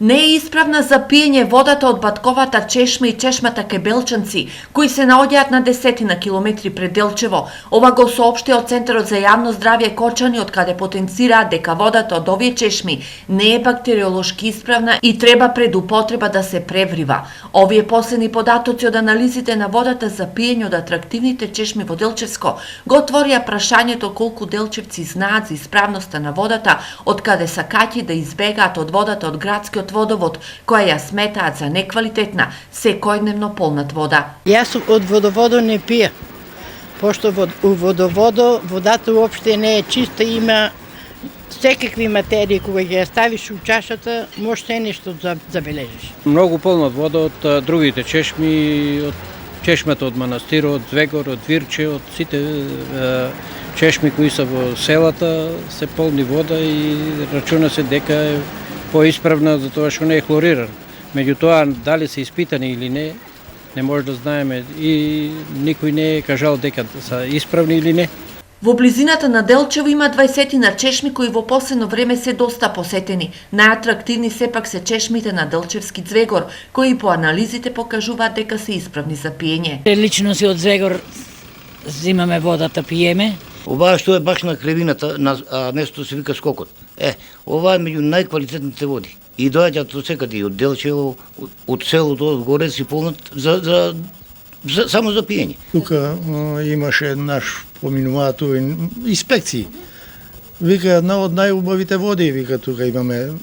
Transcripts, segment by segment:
Не е исправна за пиење водата од Батковата чешма и чешмата кај Белчанци, кои се наоѓаат на 10 километри пред Делчево. Ова го соопштија од Центарот за јавно здравје Кочани, од каде потенцираат дека водата од овие чешми не е бактериолошки исправна и треба пред употреба да се преврива. Овие последни податоци од анализите на водата за пиење од атрактивните чешми во Делчевско го отворија прашањето колку делчевци знаат за исправноста на водата, од каде сакаќи да избегаат од водата од градскиот водовод, која ја сметаат за неквалитетна, секојдневно полнат вода. Јас од водоводо не пија, пошто у водоводо водата уопште не е чиста, има секакви материи, кога ги ја ставиш у чашата, може се нешто забележиш. Многу полна вода од другите чешми, од чешмата од манастирот, од Звегор, од Вирче, од сите чешми кои се во селата, се полни вода и рачуна се дека е поисправна за тоа што не е хлориран. Меѓутоа, дали се испитани или не може да знаеме и никој не е кажал дека се исправни или не. Во близината на Делчево има 20 чешми кои во последно време се доста посетени. Најатрактивни сепак се чешмите на Делчевски Звегор, кои по анализите покажуваат дека се исправни за пиење. Лично си од Звегор зимаме водата, пиеме. Ова што е баш на кревината, на местото се вика Скокот. Ова е меѓу најквалитетните води. И доаѓаат од секаде, од Делчево, од селото, од горе си полнат само за пиење. Тука имаше наш поминуваат инспекции. Вика една од најубавите води, вика тука имаме.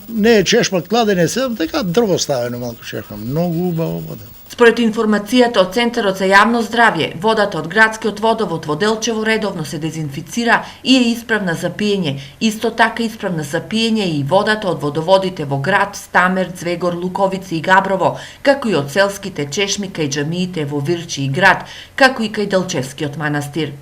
Не е чешма кладене се, така дрво ставено малку чешма. Многу убава вода. Според информацијата од Центарот за јавно здравје, водата од градскиот водовод во Делчево редовно се дезинфицира и е исправна за пиење. Исто така исправна за пиење и водата од водоводите во град Стамер, Звегор, Луковици и Габрово, како и од селските чешми кај џамиите во Вирчи и град, како и кај Делчевскиот манастир.